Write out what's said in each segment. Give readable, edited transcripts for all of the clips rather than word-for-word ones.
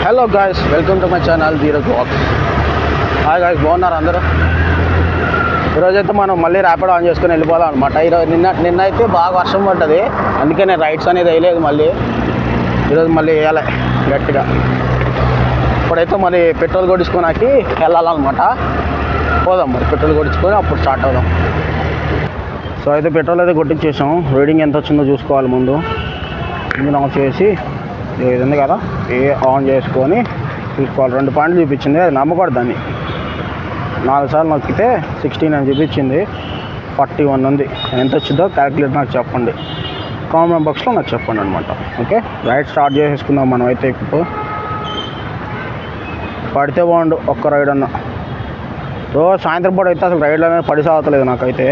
Hello guys, welcome to my channel Dheeraj vlogs. Hi guys, బాగున్నారు అందరూ? ఈరోజైతే మనం మళ్ళీ ర్యాపిడో ఆన్ చేసుకుని వెళ్ళిపోదాం అనమాట. ఈరోజు నిన్న అయితే బాగా వర్షం పడ్డది, అందుకే నేను రైడ్స్ అనేది వేయలేదు. మళ్ళీ ఈరోజు మళ్ళీ వేయాలి గట్టిగా. ఇప్పుడైతే మరి పెట్రోల్ కొట్టించుకోడానికి వెళ్ళాలన్నమాట. పోదాం మరి, పెట్రోల్ కొట్టించుకొని అప్పుడు స్టార్ట్ అవుదాం. సో అయితే పెట్రోల్ అయితే కొట్టించేసాం. రీడింగ్ ఎంత వచ్చిందో చూసుకోవాలి. ముందు ఆఫ్ చేసి ఇది ఉంది కదా, ఆన్ చేసుకొని చూసుకోవాలి. 2 పాయింట్లు చూపించింది, అది నమ్మకూడదు. దాన్ని 4 సార్లు నొక్కితే 16 అని చూపించింది. 41 ఉంది. ఎంత వచ్చిందో క్యాలిక్యులేట్ నాకు చెప్పండి, కామెంట్ బాక్స్లో నాకు చెప్పండి అనమాట. ఓకే, రైడ్ స్టార్ట్ చేసేసుకుందాం మనం అయితే. ఇప్పుడు పడితే బాగుండు ఒక్క రైడ్ అన్న. రోజు సాయంత్రం పూట అయితే అసలు రైడ్లు అనేది పడి సాగలేదు నాకైతే.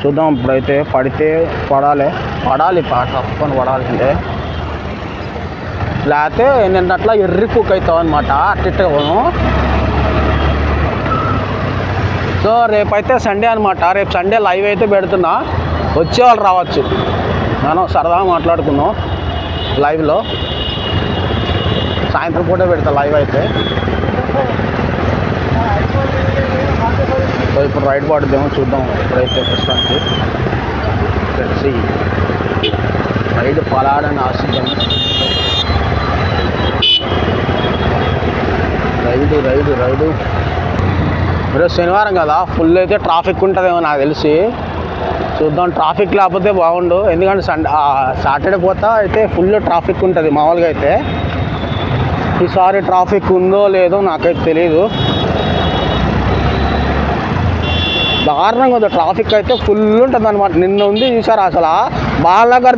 చూద్దాం ఇప్పుడైతే. పడాలి పాట తప్పని పడాలంటే, లేకపోతే నిన్నట్లా ఎర్రి కుక్ అవుతావు అనమాట. అట్టిట్టుగా పోను. సో రేపైతే సండే అనమాట. రేపు సండే లైవ్ అయితే పెడుతున్నా, వచ్చేవాళ్ళు రావచ్చు. మనం సరదాగా మాట్లాడుకున్నాం లైవ్లో. సాయంత్రం పూట పెడతా లైవ్ అయితే. సో ఇప్పుడు రైడ్ పడుద్దామో చూద్దాం. ఇప్పుడైతే ప్రస్తుతానికి రైడ్ పలాడని ఆశిద్దాం. రైడు ఈరోజు శనివారం కదా, ఫుల్ అయితే ట్రాఫిక్ ఉంటుందేమో నాకు తెలిసి. చూద్దాం, ట్రాఫిక్ లేకపోతే బాగుండు. ఎందుకంటే సాటర్డే పోతా అయితే ఫుల్ ట్రాఫిక్ ఉంటుంది మామూలుగా అయితే. ఈసారి ట్రాఫిక్ ఉందో లేదో నాకైతే తెలియదు. దారుణంగా ఉంది ట్రాఫిక్ అయితే, ఫుల్ ఉంటుంది అనమాట. నిన్న ఉంది చూసారు అసలు. బాలనగర్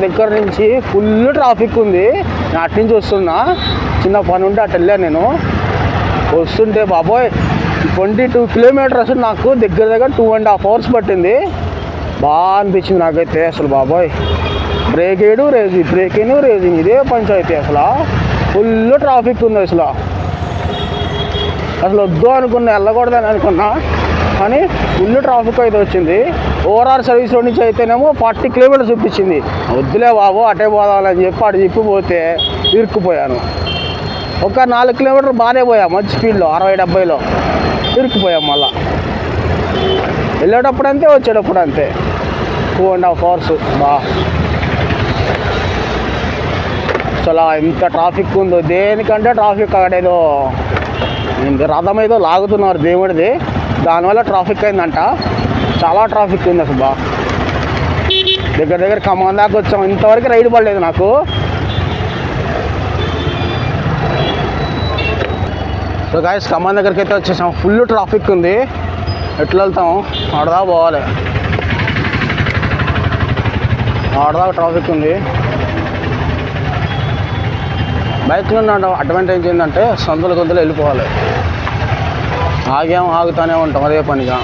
దగ్గర నుంచి ఫుల్ ట్రాఫిక్ ఉంది. నేను అటు నుంచి వస్తున్నా, చిన్న పని ఉంటే అటు వెళ్ళాను. నేను వస్తుంటే బాబోయ్ 22 కిలోమీటర్స్ నాకు దగ్గర 2.5 hours పట్టింది. బాగా అనిపించింది నాకైతే అసలు. బాబోయ్, బ్రేక్ రేజింగ్ ఇదే పంచాయతీ అసలు. ఫుల్ ట్రాఫిక్ ఉంది అసలు వద్దు అనుకున్నా, వెళ్ళకూడదని అనుకున్నా, కానీ ఫుల్ ట్రాఫిక్ అయితే వచ్చింది. ఓఆర్ఆర్ సర్వీస్ రోడ్ నుంచి అయితేనేమో 40 కిలోమీటర్స్ చూపించింది. వద్దులే బాబు అటే పోదామని చెప్పి అటు చెప్పిపోతే ఇరుక్కుపోయాను. ఒక 4 కిలోమీటర్లు బాగానే పోయా, మంచి స్పీడ్లో 60-70లో ఇరుక్కుపోయాం. మళ్ళా వెళ్ళేటప్పుడు అంతే, వచ్చేటప్పుడు అంతే. 2.5 hours. అసలు ఎంత ట్రాఫిక్ ఉందో. దేనికంటే ట్రాఫిక్ అక్కడేదో రథం ఏదో లాగుతున్నారు దేవుడిది, దానివల్ల ట్రాఫిక్ అయిందంట. చాలా ట్రాఫిక్ ఉంది అసలు. దగ్గర ఖమ్మం దాకా వచ్చాం. ఇంతవరకు రైడ్ పడలేదు నాకు. సో గాయస్, ఖమ్మం దగ్గరికి అయితే వచ్చేసాం. ఫుల్ ట్రాఫిక్ ఉంది. ఎట్లా వెళ్తాం? ఆడదా పోవాలి. ఆడదా ట్రాఫిక్ ఉంది. బైక్లో ఉన్న అడ్వాంటేజ్ ఏంటంటే సందులు గొంతులు వెళ్ళిపోవాలి. ఆగుతూనే ఉంటాం అదే పనిగా.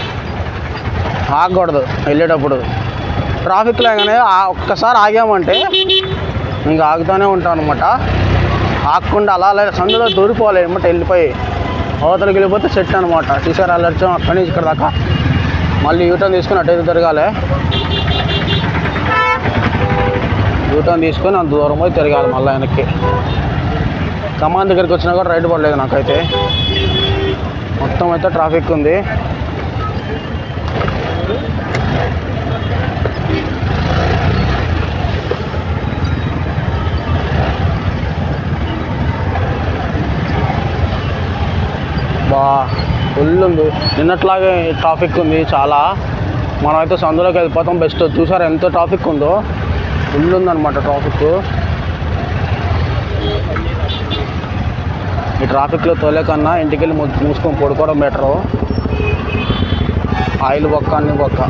ఆగకూడదు వెళ్ళేటప్పుడు. ట్రాఫిక్ లేగానే ఒక్కసారి ఆగామంటే ఇంకా ఆగుతూనే ఉంటాం అనమాట. ఆగకుండా అలా సందులో దూరిపోవాలి అనమాట. వెళ్ళిపోయి అవతలకి వెళ్ళిపోతే సెట్ అనమాట. చూసారు అల్లర్చాం అక్కడి నుంచి ఇక్కడ దాకా. మళ్ళీ యూటర్న్ తీసుకొని అటైతే తిరగాలి. యూటర్న్ తీసుకొని అంత దూరం పోయి తిరగాలి మళ్ళీ వెనక్కి. ఖమ్మం దగ్గరికి వచ్చినా కూడా రైడ్ పడలేదు నాకైతే. మొత్తం అయితే ట్రాఫిక్ ఉంది. ఫుల్ ఉంది. నిన్నట్లాగే ట్రాఫిక్ ఉంది చాలా. మనమైతే సందులోకి వెళ్ళిపోతాం బెస్ట్. చూసారు ఎంత ట్రాఫిక్ ఉందో. ఫుల్ ఉందన్నమాట ట్రాఫిక్. ఈ ట్రాఫిక్లో తోలే కన్నా ఇంటికి వెళ్ళి మూసుకొని పడుకోవడం బెటరు. ఆయిల్ బొక్క, అన్ని బొక్క.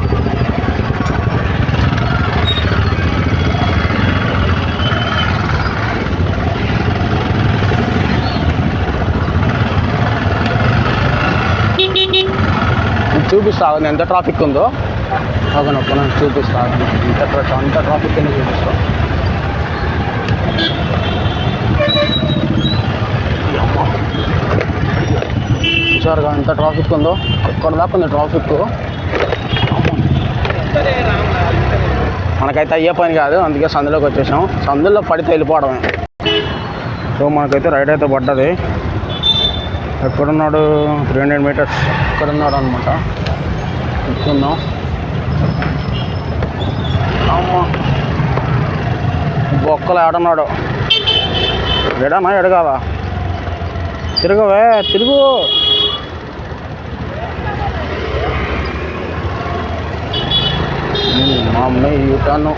చూపిస్తాను ఎంత ట్రాఫిక్ ఉందో. ఒకనొక్క చూపిస్తాను అంత ట్రాఫిక్ అని చూపిస్తాను. చూసారుగా ఎంత ట్రాఫిక్ ఉందో. ఎక్కడ దాకా ఉంది ట్రాఫిక్. మనకైతే అయ్యే పని కాదు, అందుకే సందులోకి వచ్చేసాం. సందులో పడితే వెళ్ళిపోవడమే. సో మనకైతే రైడ్ అయితే పడ్డది. ఎక్కడున్నాడు? 300 మీటర్స్ ఎక్కడున్నాడు అనమాట. చూస్తున్నాం. అమ్మ బొక్కలు ఏడన్నాడు. ఎడనా ఎడగాదా? తిరగవే తిరుగు. మా అమ్మాయి యూటాను.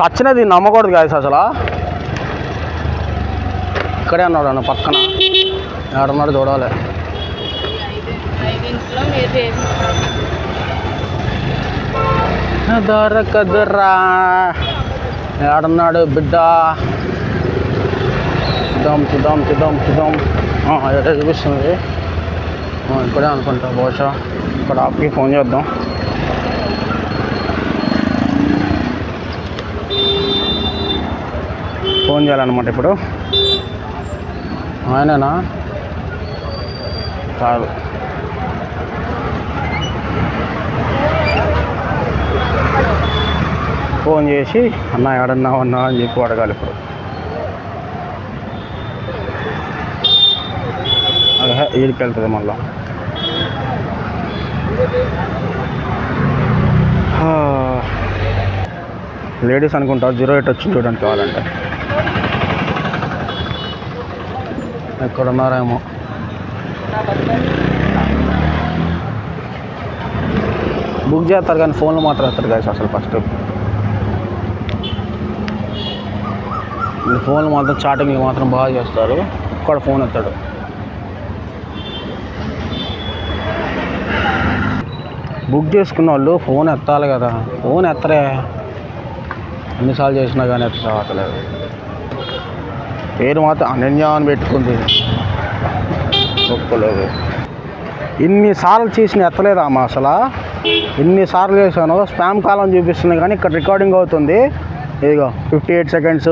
చచ్చినది నమ్మకూడదు కాదు అసలు. ఇక్కడే అన్నాడు అన్న పక్కన. ఏడన్నాడు చూడాలి. దొరకదురా ఏడన్నాడు బిడ్డ. చూద్దాం ఎక్కడ చూపిస్తుంది. ఇక్కడే అనుకుంటా బహుశా. ఇక్కడ ఆప్కి ఫోన్ చేద్దాం. ఫోన్ చేయాలన్నమాట ఇప్పుడు. ఆయననా? కాదు. ఫోన్ చేసి అన్న ఏడన్నావు అన్నా అని చెప్పి అడగాలి ఇప్పుడు. అదే వీడికి వెళ్తుంది మళ్ళా. లేడీస్ అనుకుంటా. 08 వచ్చింది చూడండి కావాలంటే. ఎక్కడున్నారేమో. బుక్ చేస్తారు కానీ ఫోన్లో మాత్రం ఎత్తారు కదా అసలు. ఫస్ట్ ఫోన్లు మాత్రం చాటింగ్లు మాత్రం బాగా చేస్తారు. ఒక్కడ ఫోన్ ఎత్తాడు. బుక్ చేసుకున్న వాళ్ళు ఫోన్ ఎత్తాలి కదా. ఫోన్ ఎత్తరే. ఎన్నిసార్లు చేసినా కానీ ఎత్తలేదు. పేరు మాత్రం అనన్య అని పెట్టుకుంది. ఒప్పుకోలేదు. ఇన్నిసార్లు చేసిన ఎత్తలేదా అమ్మ అసలు. ఎన్నిసార్లు చేశాను. స్పామ్ కాలం చూపిస్తుంది కానీ ఇక్కడ రికార్డింగ్ అవుతుంది. ఇదిగో 58 సెకండ్స్,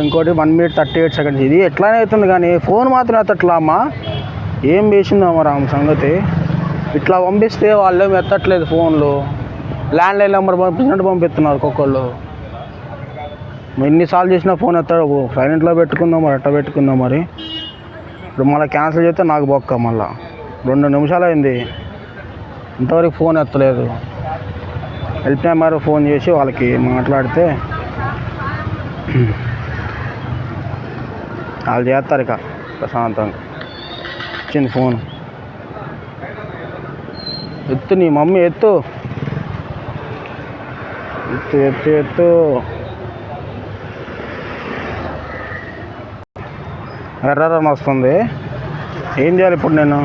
ఇంకోటి 1 minute 38 seconds. ఇది ఎట్లానే అవుతుంది కానీ ఫోన్ మాత్రం ఎత్తట్లా అమ్మ. ఏం వేసిందో మరి ఆమె సంగతి. ఇట్లా పంపిస్తే వాళ్ళు ఏమి ఎత్తట్లేదు ఫోన్లు. ల్యాండ్లైన్ నెంబర్ పంపించినట్టు పంపిస్తున్నారు ఒక్కొక్కళ్ళు. ఎన్నిసార్లు చేసినా ఫోన్ ఎత్తాడు. సైలెంట్లో పెట్టుకుందాం మరి. ఎట్లా పెట్టుకుందాం మరి. ఇప్పుడు మళ్ళీ క్యాన్సిల్ చేస్తే నాకు బొక్క. మళ్ళీ 2 నిమిషాలు అయింది ఇంతవరకు ఫోన్ ఎత్తలేదు. హెల్ప్ నెంబర్ ఫోన్ చేసి వాళ్ళకి మాట్లాడితే వాళ్ళు చేస్తారు ఇక ప్రశాంతంగా. వచ్చింది ఫోన్. ఎత్తు నీ మమ్మీ ఎత్తు. ఎత్తు ఎత్తు ఎత్తు. ఎర్రని వస్తుంది. ఏం చేయాలి ఇప్పుడు నేను?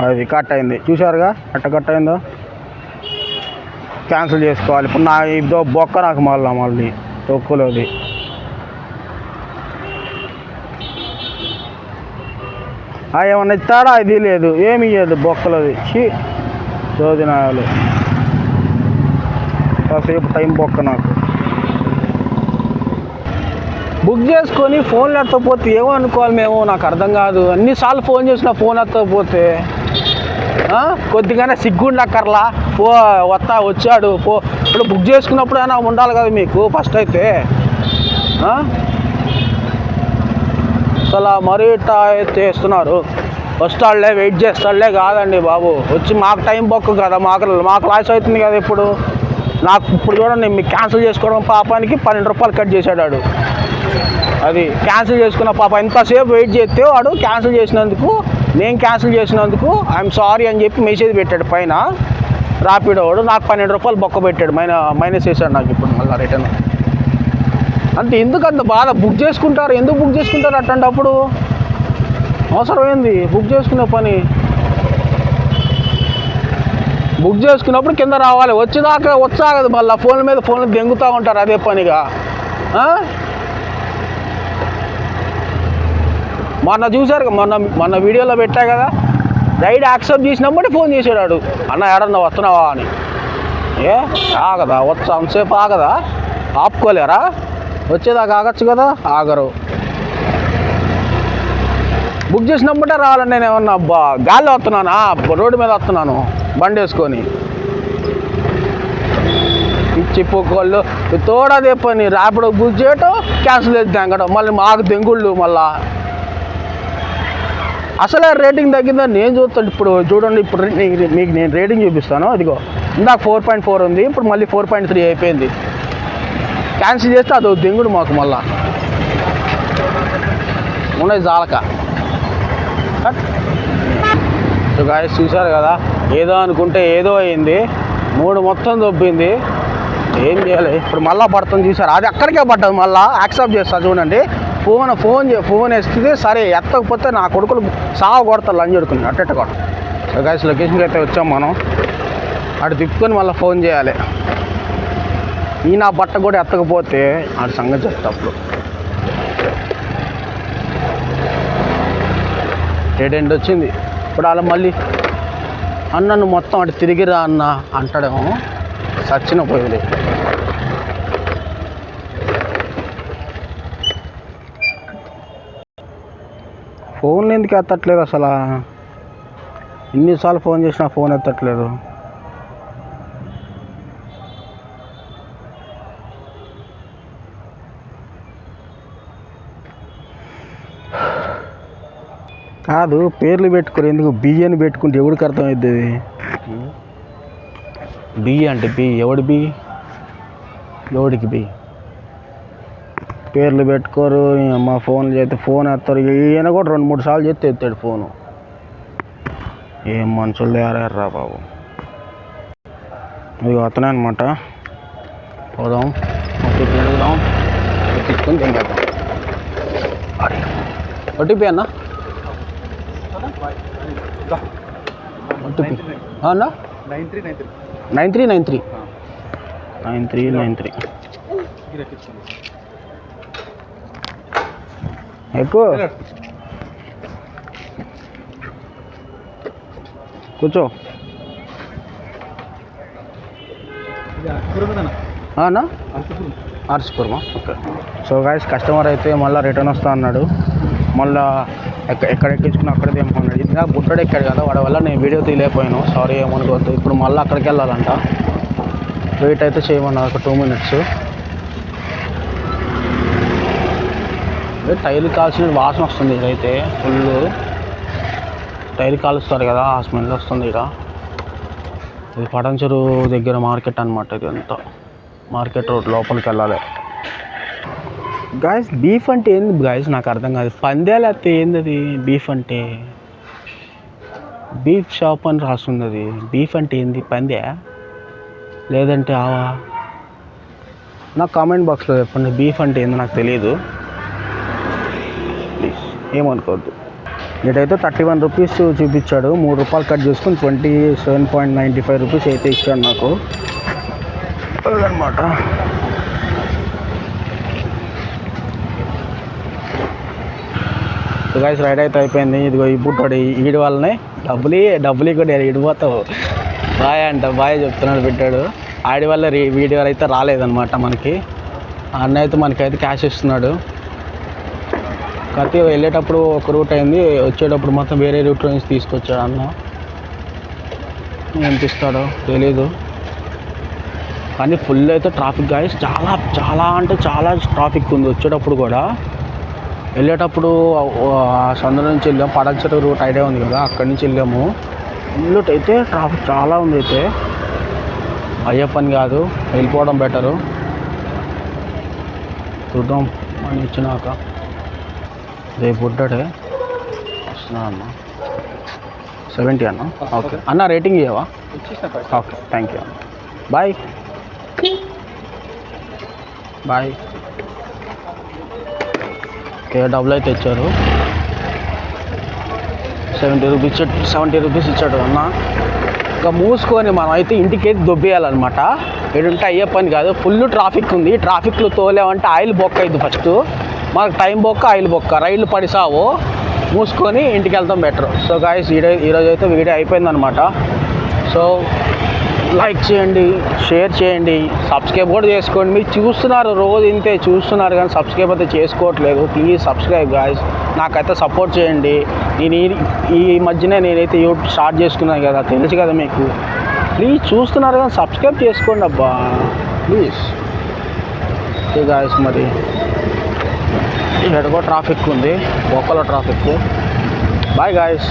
అది కట్ అయింది చూసారుగా. ఎట్ట కట్ అయిందో. క్యాన్సిల్ చేసుకోవాలి ఇప్పుడు. నా ఇదో బొక్క నాకు మళ్ళీ తొక్కులోది. ఏమన్నా ఇస్తాడా? ఇది లేదు, ఏమి ఇయ్యదు బొక్కలోది. చోదినాయాలు. కాసేపు టైం బొక్క నాకు. బుక్ చేసుకొని ఫోన్లు ఎత్తకపోతే ఏమో అనుకోవాలి మేము. నాకు అర్థం కాదు. అన్నిసార్లు ఫోన్ చేసినా ఫోన్ ఎత్తకపోతే కొద్దిగానే సిగ్గుండక్కర్లా. వచ్చాడు ఇప్పుడు బుక్ చేసుకున్నప్పుడు అయినా ఉండాలి కదా మీకు ఫస్ట్ అయితే. అసలు మరీ ఇట్టా చేస్తున్నారు. వస్తాడులే వెయిట్ చేస్తాడులే కాదండి బాబు. వచ్చి మాకు టైం బొక్క కదా. మాకు లాస్ అవుతుంది కదా. ఇప్పుడు నాకు ఇప్పుడు చూడండి మీకు క్యాన్సిల్ చేసుకోవడం పాపానికి 12 రూపాయలు కట్ చేశాడు. అది క్యాన్సిల్ చేసుకున్న పాప ఎంతసేపు వెయిట్ చేస్తే వాడు క్యాన్సిల్ చేసినందుకు, నేను క్యాన్సిల్ చేసినందుకు ఐఎమ్ సారీ అని చెప్పి మెసేజ్ పెట్టాడు పైన. రాపిడో వాడు నాకు 12 రూపాయలు బొక్క పెట్టాడు. మైనస్ చేశాడు నాకు ఇప్పుడు మళ్ళీ రిటర్న్. అంటే ఎందుకు అంత బాధ? బుక్ చేసుకుంటారు. ఎందుకు బుక్ చేసుకుంటారు అట్టంటప్పుడు? అవసరమైంది బుక్ చేసుకునే పని. బుక్ చేసుకున్నప్పుడు కింద రావాలి. వచ్చాగదు మళ్ళీ ఫోన్ల మీద ఫోన్లు దెంగుతూ ఉంటారు అదే పనిగా. మొన్న చూసారు, మొన్న వీడియోలో పెట్టా కదా. రైడ్ యాక్సెప్ట్ చేసినప్పుడే ఫోన్ చేసాడు. అన్న ఏడన్నా వస్తున్నావా అని. ఆగదా? అంతసేపు ఆగదా? ఆపుకోలేరా? వచ్చేదాకా ఆగచ్చు కదా. ఆగరు. బుక్ చేసినప్పుడే రావాలని నేను ఏమన్నా గాల్లో వస్తున్నానా, రోడ్డు మీద వస్తున్నాను బండి వేసుకొని. పిచ్చి పొక్కళ్ళు తోడదే పని, ర్యాపిడో బుక్ చేయటం, క్యాన్సిల్ చేసి తెంగడం, మళ్ళీ మాకు తెంగుళ్ళు. మళ్ళా అసలే రేటింగ్ తగ్గిందని నేను చూస్తాను. ఇప్పుడు చూడండి, ఇప్పుడు మీకు నేను రేటింగ్ చూపిస్తాను. అదిగో ఇందాక 4.4 ఉంది, ఇప్పుడు మళ్ళీ 4.3 అయిపోయింది. క్యాన్సిల్ చేస్తే అది దెంగుడు మాకు మళ్ళా ఉన్నది జాలక. సో గాయస్ చూశారు కదా, ఏదో అనుకుంటే ఏదో అయింది, 3 మొత్తం దొబ్బింది. ఏం చేయాలి ఇప్పుడు? మళ్ళీ పడుతుంది చూసారు, అది అక్కడికే పడ్డది. మళ్ళీ యాక్సెప్ట్ చేస్తా చూడండి. ఫోన్ వేస్తే సరే, ఎత్తకపోతే నా కొడుకులు సాగు కొడతారు లంచ్ కొడుకుని అట్టెట్ట కొట్ట. సో గాయస్ లొకేషన్కి అయితే వచ్చాం మనం. అటు తిప్పుకొని మళ్ళీ ఫోన్ చేయాలి. ఈ నా బట్ట కూడా ఎత్తకపోతే ఆడి సంగతి చెప్తాప్పుడు. డెడ్ ఎండ్ వచ్చింది. ఇప్పుడు అలా మళ్ళీ అన్నను మొత్తం అటు తిరిగిరా అన్న అంటాడేమో, సచ్చిన పోయింది. ఫోన్లు ఎందుకు ఎత్తట్లేదు అసలు? ఎన్నిసార్లు ఫోన్ చేసినా ఫోన్ ఎత్తట్లేదు. కాదు, పేర్లు పెట్టుకోరు ఎందుకు? బియ్యని పెట్టుకుంటే ఎవడికి అర్థమవుతుంది? బియ్య అంటే ఎవడి ఎవడికి పేర్లు పెట్టుకోరు. మా ఫోన్లు చేస్తే ఫోన్ ఎత్తారు. ఈయన కూడా 2-3 సార్లు చేస్తే ఎత్తాడు ఫోను. ఏం మనుషులు తయారయ్యారా బాబు. ఇది అతనే అనమాట. పోదాం, తిరుగుదాం, తిప్పుకొని తింగేద్దాం. ఓటీపీ అన్న, ఓటీపీ అన్న 9393 ఎక్కువ కూర్చో అన్నా. ఆర్సిపురమా? ఓకే. సో గాయస్ కస్టమర్ అయితే మళ్ళీ రిటర్న్ వస్తా అన్నాడు. మళ్ళీ ఎక్కడ ఎక్కించుకుని అక్కడ తెమ్మన్నాడు. ఇది నాకు బుట్టడు ఎక్కాడు కదా, వాడి వల్ల నేను వీడియో తీయలేకపోయాను, సారీ ఏమనుకోవద్దు. ఇప్పుడు మళ్ళీ అక్కడికి వెళ్ళాలంట. వెయిట్ అయితే చేయమన్నారు ఒక 2 minutes. టైర్లు కాల్చిన వాసన వస్తుంది. ఇదైతే ఫుల్ టైర్ కాలుస్తారు కదా, ఆ స్మెల్ వస్తుంది. ఇక్కడ ఇది పటంచెరు దగ్గర మార్కెట్ అనమాట. ఇది అంతా మార్కెట్ రోడ్ లోపలికి వెళ్ళాలి. గాయస్ బీఫ్ అంటే ఏంది గాయస్? నాకు అర్థం కాదు. పందేలు అయితే ఏంది అది? బీఫ్ అంటే బీఫ్ షాప్ అని రాస్తుంది. అది బీఫ్ అంటే ఏంది? పందే లేదంటే ఆవా? నాకు కామెంట్ బాక్స్లో చెప్పండి, బీఫ్ అంటే ఏందో నాకు తెలియదు, ప్లీజ్ ఏమనుకోవద్దు. ఇటైతే 31 రూపీస్ చూపించాడు. 3 రూపాయలు కట్ చేసుకుని 27.95 రూపీస్ అయితే ఇచ్చాడు నాకు అదనమాట. గాయస్ రైడ్ అయితే అయిపోయింది. ఇదిగో ఈ బుట్టోడు ఈడి వాళ్ళని డబ్బులు కూడా ఇడిపోతావు బాయ్ అంట. బాయ్ చెప్తున్నాడు పెట్టాడు. ఆడి వల్ల వీడియో అయితే రాలేదన్నమాట మనకి. అన్న అయితే మనకైతే క్యాష్ ఇస్తున్నాడు. కాకపోతే వెళ్ళేటప్పుడు ఒక రూట్ అయింది, వచ్చేటప్పుడు మొత్తం వేరే రూట్ నుంచి తీసుకొచ్చాడు అన్న. ఎంత ఇస్తాడో తెలీదు, కానీ ఫుల్ అయితే ట్రాఫిక్ గాయస్. చాలా అంటే చాలా ట్రాఫిక్ ఉంది. వచ్చేటప్పుడు కూడా, వెళ్ళేటప్పుడు సందు నుంచి వెళ్ళాము. పడంచెరు రూట్ ఐడియా ఉంది కదా, అక్కడి నుంచి వెళ్ళాము. ఫుల్ అయితే ట్రాఫిక్ చాలా ఉంది. అయితే అయ్యే పని కాదు, వెళ్ళిపోవడం బెటరు. చూద్దాం అని ఇచ్చినాక. రేపు బుడ్డే వస్తున్నా అన్న. 70 అన్న. ఓకే అన్న, రేటింగ్ ఇవ్వవా? ఓకే, థ్యాంక్ యూ అన్న. బాయ్. ఓకే, డబ్బులు అయితే ఇచ్చారు. 70 రూపీస్ ఇచ్చాడు అన్న. ఇంకా మూసుకొని మనం అయితే ఇంటికి అయితే దొబ్బేయాలన్నమాట. ఏడుంటే అయ్యే పని కాదు. ఫుల్ ట్రాఫిక్ ఉంది. ట్రాఫిక్లో తోలేమంటే ఆయిల్ బొక్క అయింది ఫస్ట్. మనకు టైం బొక్క, ఆయిల్ బొక్క, రైళ్ళు పడిసావు. మూసుకొని ఇంటికి వెళ్తాం బెటర్. సో గాయస్ ఈరోజు అయితే వీడియో అయిపోయిందనమాట. సో లైక్ చేయండి, షేర్ చేయండి, సబ్స్క్రైబ్ కూడా చేసుకోండి. మీరు చూస్తున్నారు రోజు ఇంతే చూస్తున్నారు కానీ సబ్స్క్రైబ్ అయితే చేసుకోవట్లేదు. Please subscribe guys. నాకైతే సపోర్ట్ చేయండి. నేను ఈ మధ్యనే నేనైతే యూట్యూబ్ స్టార్ట్ చేసుకున్నాను కదా, తెలుసు కదా మీకు. ప్లీజ్ చూస్తున్నారు కానీ సబ్స్క్రైబ్ చేసుకోండి అబ్బా ప్లీజ్. ఓకే గాయ్స్, మరి ఎక్కడికో ట్రాఫిక్ ఉంది, ఒక్కలో ట్రాఫిక్. Bye guys.